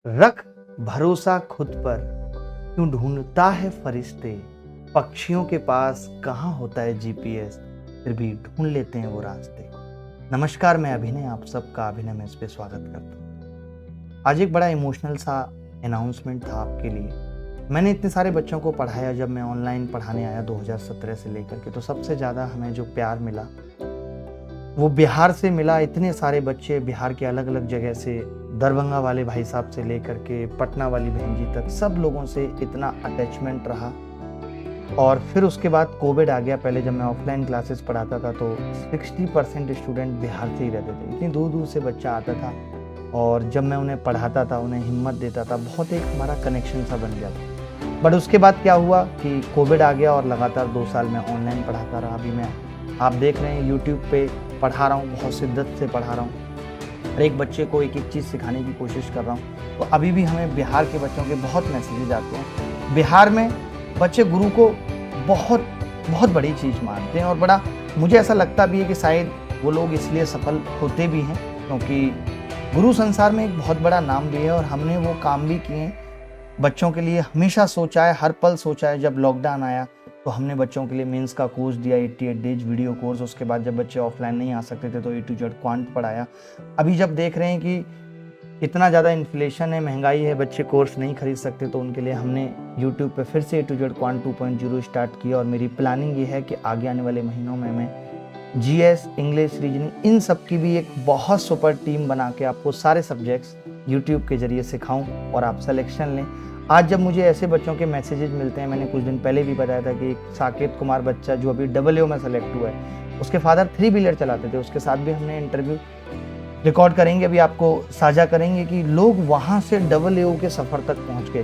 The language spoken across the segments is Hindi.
रख भरोसा खुद पर, क्यों ढूंढता है फरिश्ते। पक्षियों के पास कहाँ होता है जीपीएस, फिर भी ढूंढ लेते हैं वो रास्ते। नमस्कार, मैं अभिनय, आप सबका अभिनय में इस पे स्वागत करता हूँ। आज एक बड़ा इमोशनल सा अनाउंसमेंट था आपके लिए। मैंने इतने सारे बच्चों को पढ़ाया, जब मैं ऑनलाइन पढ़ाने आया 2017 से लेकर के, तो सबसे ज़्यादा हमें जो प्यार मिला वो बिहार से मिला। इतने सारे बच्चे बिहार के अलग अलग जगह से, दरभंगा वाले भाई साहब से लेकर के पटना वाली बहन जी तक, सब लोगों से इतना अटैचमेंट रहा। और फिर उसके बाद कोविड आ गया। पहले जब मैं ऑफलाइन क्लासेस पढ़ाता था तो 60% स्टूडेंट बिहार से ही रहते थे। इतनी दूर दूर से बच्चा आता था और जब मैं उन्हें पढ़ाता था, उन्हें हिम्मत देता था, बहुत एक हमारा कनेक्शन सा बन गया था। बट उसके बाद क्या हुआ कि कोविड आ गया और लगातार 2 साल मैं ऑनलाइन पढ़ाता रहा। अभी मैं, आप देख रहे हैं, यूट्यूब पे पढ़ा रहा हूँ, बहुत शिद्दत से पढ़ा रहा हूँ। हर एक बच्चे को एक एक चीज़ सिखाने की कोशिश कर रहा हूँ। तो अभी भी हमें बिहार के बच्चों के बहुत मैसेजेज आते हैं। बिहार में बच्चे गुरु को बहुत बहुत बड़ी चीज़ मानते हैं और बड़ा, मुझे ऐसा लगता भी है कि शायद वो लोग इसलिए सफल होते भी हैं क्योंकि गुरु संसार में एक बहुत बड़ा नाम भी है और हमने वो काम भी किए हैं। बच्चों के लिए हमेशा सोचा है, हर पल सोचा है। जब लॉकडाउन आया तो हमने बच्चों के लिए मेंस का कोर्स दिया, 88 डेज वीडियो कोर्स। उसके बाद जब बच्चे ऑफलाइन नहीं आ सकते थे तो A to Z क्वांट पढ़ाया। अभी जब देख रहे हैं कि इतना ज़्यादा इन्फ्लेशन है, महंगाई है, बच्चे कोर्स नहीं खरीद सकते, तो उनके लिए हमने यूट्यूब पे फिर से A to Z quant 2.0 start किया। और मेरी प्लानिंग ये है कि आगे आने वाले महीनों में मैं GS, इंग्लिश, रीजनिंग, इन सब की भी एक बहुत सुपर टीम बना के आपको सारे सब्जेक्ट्स यूट्यूब के जरिए सिखाऊं और आप सिलेक्शन लें। आज जब मुझे ऐसे बच्चों के मैसेजेस मिलते हैं, मैंने कुछ दिन पहले भी बताया था कि एक साकेत कुमार बच्चा जो अभी AA में सेलेक्ट हुआ है, उसके फादर 3 व्हीलर चलाते थे, उसके साथ भी हमने इंटरव्यू रिकॉर्ड करेंगे, अभी आपको साझा करेंगे कि लोग वहाँ से AA के सफ़र तक पहुँच गए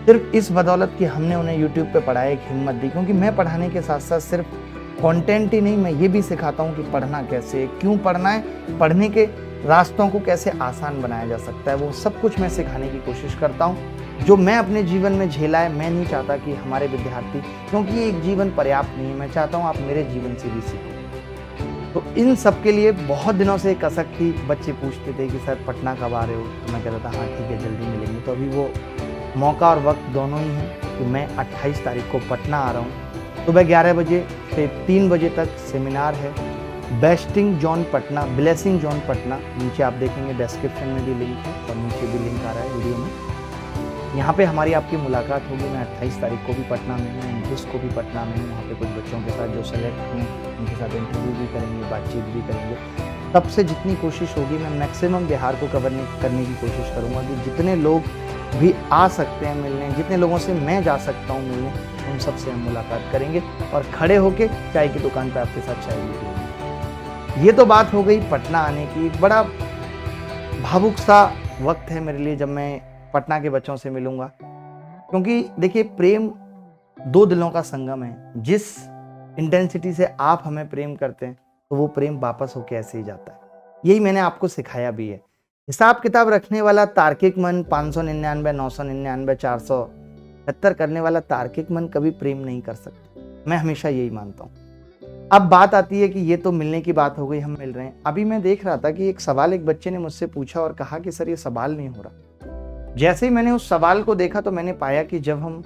सिर्फ इस बदौलत कि हमने उन्हें यूट्यूब पे पढ़ाया, एक हिम्मत दी। क्योंकि मैं पढ़ाने के साथ साथ सिर्फ कंटेंट ही नहीं, मैं ये भी सिखाता हूँ कि पढ़ना कैसे है, क्यों पढ़ना है, पढ़ने के रास्तों को कैसे आसान बनाया जा सकता है, वो सब कुछ मैं सिखाने की कोशिश करता हूँ। जो मैं अपने जीवन में झेला है, मैं नहीं चाहता कि हमारे विद्यार्थी, क्योंकि एक जीवन पर्याप्त नहीं है, मैं चाहता हूँ आप मेरे जीवन से भी सीखें। तो इन सब के लिए बहुत दिनों से कसक थी। बच्चे पूछते थे कि सर पटना कब आ रहे हो, तो मैं कहता था हाँ ठीक है, जल्दी मिलेंगे। तो अभी वो मौका और वक्त दोनों ही हैं कि मैं 28 तारीख को पटना आ रहा हूँ। सुबह 11 बजे से 3 बजे तक सेमिनार है। Blessing zone Patna, blessing zone Patna, नीचे आप देखेंगे डिस्क्रिप्शन में भी लिंक है और नीचे भी लिंक आ रहा है वीडियो में। यहाँ पे हमारी आपकी मुलाकात होगी। मैं 28 तारीख को भी पटना में हूँ, 29 को भी पटना में हूँ। वहाँ पे कुछ बच्चों के साथ जो सेलेक्ट हुए उनके साथ इंटरव्यू भी करेंगे, बातचीत भी करेंगे। तब से जितनी कोशिश होगी, मैं मैक्सिमम बिहार को कवर करने की कोशिश करूँगा कि जितने लोग भी आ सकते हैं मिलने, जितने लोगों से मैं जा सकता हूँ मिलने, उन सब से हम मुलाकात करेंगे और खड़े होके चाय की दुकान पर आपके साथ चाय भी पिएंगे। ये तो बात हो गई पटना आने की। एक बड़ा भावुक सा वक्त है मेरे लिए जब मैं पटना के बच्चों से मिलूंगा, क्योंकि देखिए, प्रेम 2 दिलों का संगम है। जिस इंटेंसिटी से आप हमें प्रेम करते हैं तो वो प्रेम वापस होके ऐसे ही जाता है। यही मैंने आपको सिखाया भी है। हिसाब किताब रखने वाला तार्किक मन 599, 999, 470 करने वाला तार्किक मन कभी प्रेम नहीं कर सकता। मैं हमेशा यही मानता हूँ। अब बात आती है कि ये तो मिलने की बात हो गई, हम मिल रहे हैं। अभी मैं देख रहा था कि एक सवाल एक बच्चे ने मुझसे पूछा और कहा कि सर ये सवाल नहीं हो रहा। जैसे ही मैंने उस सवाल को देखा तो मैंने पाया कि जब हम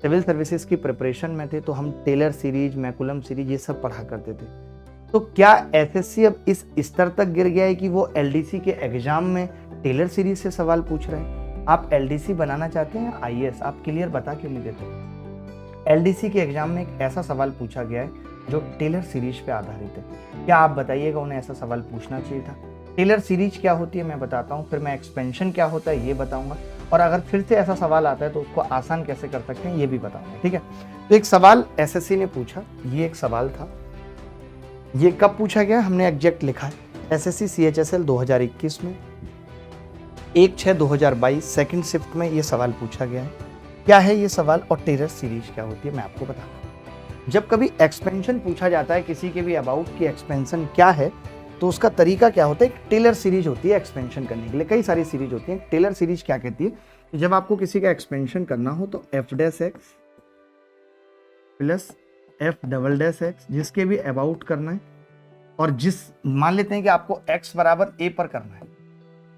सिविल सर्विसेज की प्रिपरेशन में थे तो हम टेलर सीरीज, मैकुलम सीरीज, ये सब पढ़ा करते थे। तो क्या एसएससी अब इस स्तर तक गिर गया है कि वो एलडीसी के एग्जाम में टेलर सीरीज से सवाल पूछ रहे हैं? आप एलडीसी बनाना चाहते हैं आईएएस, आप क्लियर बता क्यों नहीं देते? एलडीसी के एग्जाम में एक ऐसा सवाल पूछा गया है जो टेलर सीरीज पे आधारित है। क्या आप बताइएगा उन्हें ऐसा सवाल पूछना चाहिए था? टेलर सीरीज क्या होती है मैं बताता हूँ, फिर मैं एक्सपेंशन क्या होता है ये बताऊंगा, और अगर फिर से ऐसा सवाल आता है तो उसको आसान कैसे कर सकते हैं ये भी बताऊंगा। ठीक है, तो एक सवाल एसएससी ने पूछा, ये एक सवाल था। ये कब पूछा गया हमने एग्जैक्ट लिखा है, एसएससी सीएचएसएल 2021 में 1/6/2022 सेकंड शिफ्ट में ये सवाल पूछा गया है। क्या है ये सवाल और टेलर सीरीज क्या होती है मैं आपको बताता हूँ। जब कभी एक्सपेंशन पूछा जाता है किसी के भी अबाउट की एक्सपेंशन क्या है, तो उसका तरीका क्या होता है? एक टेलर सीरीज होती है एक्सपेंशन करने के लिए, कई सारी सीरीज होती है। टेलर सीरीज क्या कहती है कि जब आपको किसी का एक्सपेंशन करना हो तो f' x plus f" x जिसके भी अबाउट करना है, और जिस मान लेते हैं कि आपको x बराबर a पर करना है,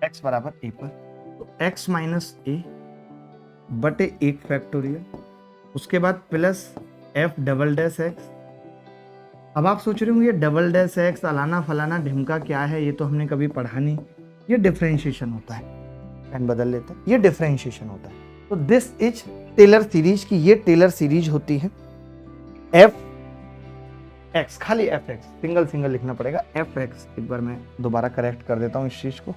x बराबर a पर, तो x माइनस ए बटे 1 फैक्टोरियल, उसके बाद plus f double dash x. अब आप सोच रहे होंगे ये डबल डैश एक्स अलाना फलाना ढिमका क्या है, ये तो हमने कभी पढ़ा नहीं। ये डिफरेंशिएशन होता है, पेन बदल लेते हैं, ये डिफरेंशिएशन होता है। तो दिस इज टेलर सीरीज की, ये टेलर सीरीज होती है एफ एक्स, खाली एफ एक्स सिंगल सिंगल लिखना पड़ेगा, एफ एक्स। एक बार मैं दोबारा करेक्ट कर देता हूं इस चीज को,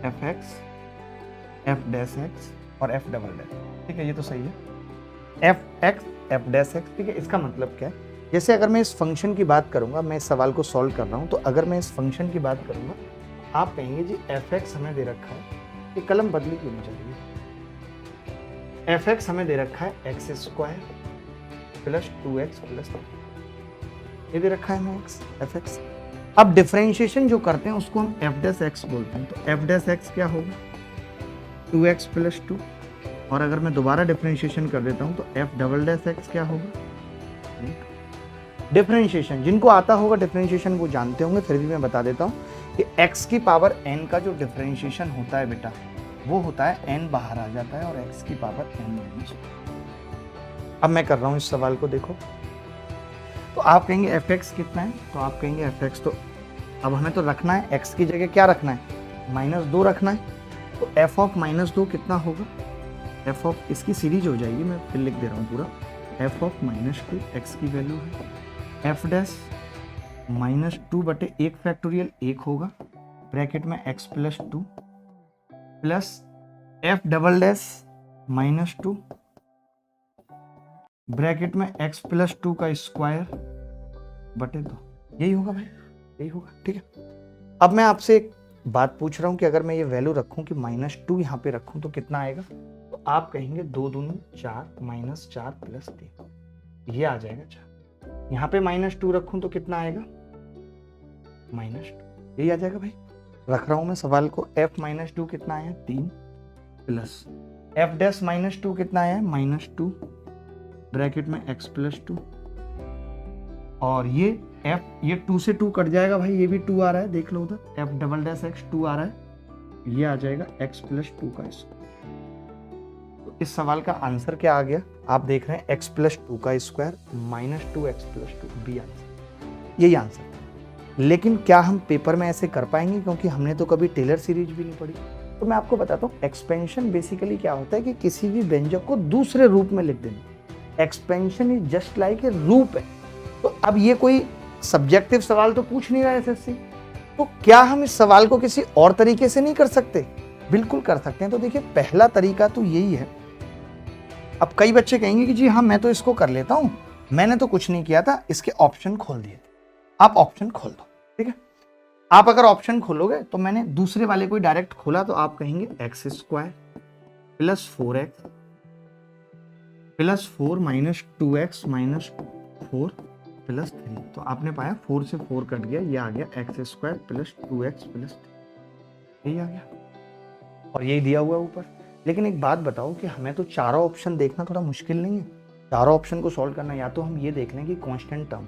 F x, F dash x और एफ डबल डैश। ठीक है, ये तो सही है, F x F dash x. ठीक है, इसका मतलब क्या है, जैसे अगर मैं इस फंक्शन की बात करूंगा, मैं इस सवाल को सॉल्व कर रहा हूं, तो अगर मैं इस फंक्शन की बात करूंगा, आप कहेंगे जी एफ एक्स हमें दे रखा है, ये कलम बदली क्यों नहीं चाहिए, एफ एक्स हमें दे रखा है x square plus 2x plus, ये दे रखा है हमें एक्स, एफ एक्स। अब डिफरेंशिएशन जो करते हैं उसको हम एफ डैश एक्स बोलते हैं, तो एफ डैश एक्स क्या होगा 2x प्लस 2, और अगर मैं दोबारा डिफरेंशिएशन कर देता हूं तो एफ डबल डैश एक्स क्या होगा। डिफरेंशिएशन जिनको आता होगा डिफरेंशिएशन वो जानते होंगे, फिर भी मैं बता देता हूं कि x की पावर n का जो डिफरेंशिएशन होता है बेटा, वो होता है n बाहर आ जाता है और x की पावर n माइनस। अब मैं कर रहा हूं इस सवाल को, देखो तो आप कहेंगे एफ एक्स कितना है, तो आप कहेंगे एफ एक्स, तो अब हमें तो रखना है x की जगह क्या रखना है, -2 रखना है, तो एफ ऑफ -2 कितना होगा, एफ ऑफ, इसकी सीरीज हो जाएगी, मैं फिर लिख दे रहा हूँ पूरा, एफ ऑफ -2 एक्स की वैल्यू है एफ डैश -2 बटे 1 फैक्टोरियल 1 होगा, ब्रैकेट में x plus 2 plus F double dash -2 bracket में x प्लस 2 का स्क्वायर बटे 2, यही होगा भाई, यही होगा। ठीक है, अब मैं आपसे एक बात पूछ रहा हूं कि अगर मैं ये वैल्यू रखूं कि -2 यहाँ पे रखूं तो कितना आएगा, तो आप कहेंगे 2 दूनी 4 -4 प्लस 3, ये आ जाएगा 4। यहाँ पे -2 रखूं तो कितना आएगा -2, यही आ जाएगा भाई। रख रहा हूं मैं सवाल को, f -2 कितना आया 3 प्लस f डैश -2 कितना आया -2 ब्रैकेट में x प्लस 2, और ये f, ये 2 से 2 कट जाएगा भाई, ये भी 2 आ रहा है, देख लो उधर, f डबल डैश x 2 आ रहा है, ये आ जाएगा x प्लस 2 का स्क्वायर। तो इस सवाल का आंसर क्या आ गया, आप देख रहे हैं x प्लस 2 का square -2x plus 2, B answer, यही आंसर। लेकिन क्या हम पेपर में ऐसे कर पाएंगे, क्योंकि हमने तो कभी टेलर सीरीज भी नहीं पढ़ी। तो मैं आपको बताता हूँ, एक्सपेंशन बेसिकली क्या होता है कि किसी भी व्यंजक को दूसरे रूप में लिख देना, expansion is just like a रूप है। तो अब ये कोई सब्जेक्टिव सवाल तो पूछ नहीं रहा है एसएससी, तो क्या हम इस सवाल को किसी और तरीके से नहीं कर सकते, बिल्कुल कर सकते हैं। तो देखिए पहला तरीका तो यही है। अब कई बच्चे कहेंगे कि जी हाँ मैं तो इसको कर लेता हूं, मैंने तो कुछ नहीं किया था, इसके ऑप्शन खोल दिए थे। आप ऑप्शन खोल दो, ठीक है। आप अगर ऑप्शन खोलोगे तो मैंने दूसरे वाले को डायरेक्ट खोला, तो आप कहेंगे x square plus 4x plus 4 minus 2x minus 4 plus 3। तो आपने पाया 4 से 4 कट गया, ये आ गया x square plus 2x plus 3, यही आ गया और यही दिया हुआ है ऊपर। लेकिन एक बात बताओ कि हमें तो चारों ऑप्शन देखना थोड़ा मुश्किल नहीं है, चारों ऑप्शन को सॉल्व करना। या तो हम ये देख लें कि कांस्टेंट टर्म,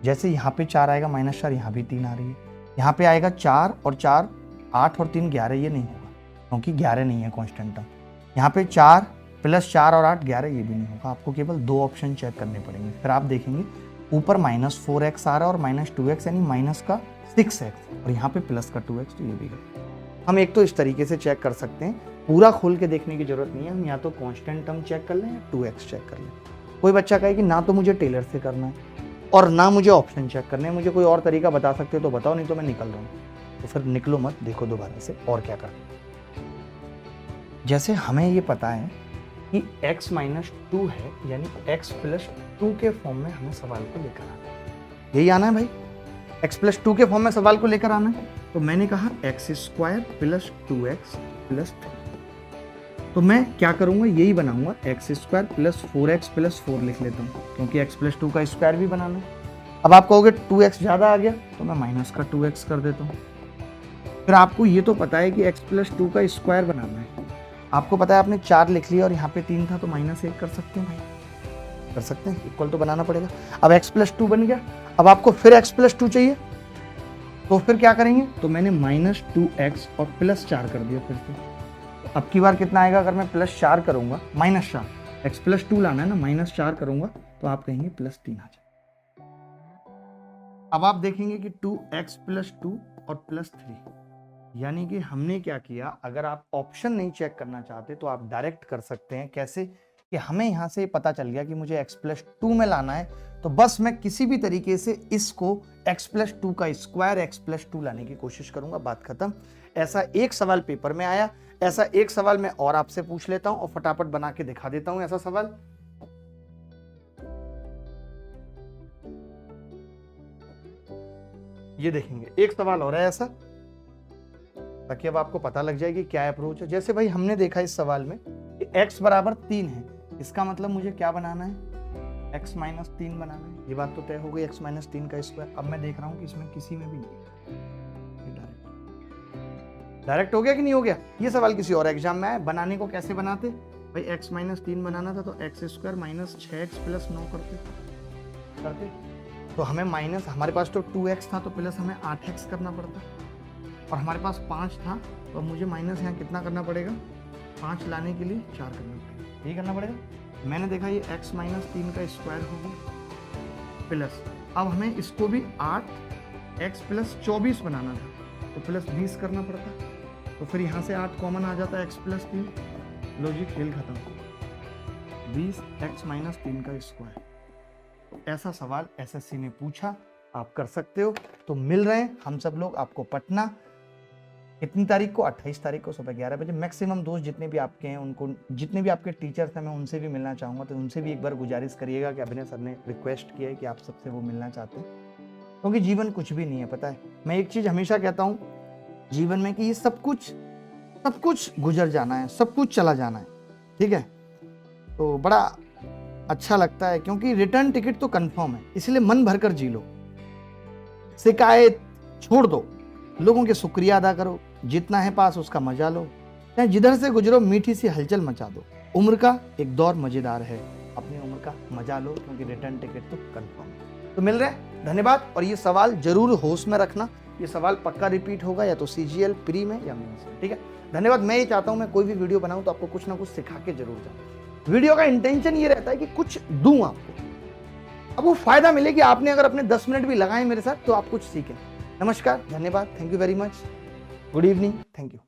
जैसे यहाँ पे 4 आएगा -4, यहाँ भी 3 आ रही है, यहाँ पे आएगा 4 और 4 8 और 3 11, ये नहीं होगा क्योंकि 11 नहीं है कांस्टेंट टर्म। यहाँ पे 4 प्लस 4 और 8 11, ये भी नहीं होगा। आपको केवल 2 ऑप्शन चेक करने पड़ेंगे। फिर आप देखेंगे ऊपर -4x आ रहा है और -2x यानी माइनस का 6x, और यहाँ पे प्लस का 2x, तो ये भी गलत। हम एक तो इस तरीके से चेक कर सकते हैं, पूरा खोल के देखने की जरूरत नहीं है। हम या तो कांस्टेंट टर्म चेक कर लें या 2x चेक कर लें। कोई बच्चा कहे कि ना तो मुझे टेलर से करना है और ना मुझे ऑप्शन चेक करने हैं, मुझे कोई और तरीका बता सकते हो तो बताओ, नहीं तो मैं निकल रहा हूँ। तो फिर निकलो मत, देखो दोबारा से और क्या करना। जैसे हमें ये पता है कि x माइनस 2 है, यानी x प्लस 2 के फॉर्म में हमें सवाल को लेकर आना है। यही आना है भाई, x प्लस 2 के फॉर्म में सवाल को लेकर आना है। तो मैंने कहा x square plus 2x plus 3। तो मैं क्या करूंगा, यही बनाऊंगा, x square plus 4x plus 4 लिख लेता हूँ, क्योंकि x प्लस 2 का स्क्वायर भी बनाना है। अब आप कहोगे 2x ज़्यादा आ गया, तो मैं माइनस का 2x कर देता हूँ। फिर आपको ये तो पता है कि x प्लस 2 का स्क्वायर बनाना है। आपको पता है आपने 4 लिख लिया और यहाँ पे 3 था, तो -1 कर सकते हैं भाई, कर सकते हैं, इक्वल तो बनाना पड़ेगा। अब x प्लस 2 बन गया। अब आपको फिर x प्लस 2 चाहिए, तो फिर क्या करेंगे, तो मैंने -2x और +4 कर दिया फिर से। अब की बार कितना आएगा, अगर मैं +4 करूंगा, -4, x +2 लाना है ना, -4 करूंगा तो आप कहेंगे +3 आ जाए। अब आप देखेंगे कि 2x + 2 और +3, यानी कि हमने क्या किया, अगर आप ऑप्शन नहीं चेक करना चाहते तो आप डायरेक्ट कर सकते हैं। कैसे, कि हमें यहां से पता चल गया कि मुझे x + 2 में लाना है, तो बस मैं किसी भी तरीके से इसको x + 2 का स्क्वायर x + 2 लाने की कोशिश करूंगा, बात खत्म। ऐसा एक सवाल पेपर में आया, ऐसा एक सवाल मैं और आपसे पूछ लेता हूं और फटाफट बना के दिखा देता हूं ऐसा सवाल। ये देखेंगे एक सवाल और है ऐसा, ताकि अब आपको पता लग जाएगी क्या अप्रोच है। जैसे भाई हमने देखा इस सवाल में कि x = 3 है, इसका मतलब मुझे क्या बनाना है, x - 3 बनाना है। ये बात तो तय हो गई, x - 3 का स्क्वायर। अब मैं देख रहा हूं कि इसमें किसी में भी नहीं, डायरेक्ट हो गया कि नहीं हो गया। ये सवाल किसी और एग्जाम में आया, बनाने को कैसे बनाते भाई, x - 3 बनाना था तो x² - 6x + 9 करते। तो हमें माइनस, हमारे पास तो 2x था तो प्लस हमें 8x करना पड़ता, और हमारे पास 5 था तो मुझे माइनस यहाँ कितना करना पड़ेगा, 5 लाने के लिए 4 करना पड़ेगा, यही करना पड़ेगा। मैंने देखा ये x - 3 का स्क्वायर होगा प्लस, अब हमें इसको भी 8x + 24 बनाना था तो +20 करना पड़ता, तो फिर यहाँ से 8 कॉमन आ जाता है, x + 3, लॉजिक खेल खत्म, 20x - 3 का स्क्वायर। ऐसा सवाल एसएससी ने पूछा, आप कर सकते हो। तो मिल रहे हैं हम सब लोग आपको पटना, कितनी तारीख को, 28 तारीख को सुबह 11 बजे। मैक्सिमम दोस्त जितने भी आपके हैं, उनको, जितने भी आपके टीचर्स हैं, मैं उनसे भी मिलना चाहूँगा, तो उनसे भी एक बार गुजारिश करिएगा कि अभिनय सर ने रिक्वेस्ट किया है कि आप सबसे वो मिलना चाहते हैं, क्योंकि जीवन कुछ भी नहीं है, पता है। मैं एक चीज़ हमेशा कहता हूँ जीवन में कि ये सब कुछ गुजर जाना है, सब कुछ चला जाना है, ठीक है। तो बड़ा अच्छा लगता है क्योंकि रिटर्न टिकट तो कंफर्म है, इसलिए मन भरकर जी लो, शिकायत छोड़ दो, लोगों के शुक्रिया अदा करो, जितना है पास उसका मजा लो, चाहे जिधर से गुजरो मीठी सी हलचल मचा दो। उम्र का एक दौर मजेदार है, अपनी उम्र का मजा लो, क्योंकि रिटर्न टिकट तो कंफर्म है। तो मिल रहे हैं, धन्यवाद। और ये सवाल जरूर होश में रखना, ये सवाल पक्का रिपीट होगा या तो CGL प्री में या मेंस में, ठीक है। धन्यवाद। मैं ये चाहता हूं मैं कोई भी वीडियो बनाऊं तो आपको कुछ ना कुछ सिखा के जरूर जाऊं। वीडियो का इंटेंशन ये रहता है कि कुछ दूं आपको, अब वो फायदा मिले कि आपने अगर अपने 10 मिनट भी लगाए मेरे साथ तो आप कुछ सीखें। नमस्कार, धन्यवाद, thank you very much, good evening, thank you.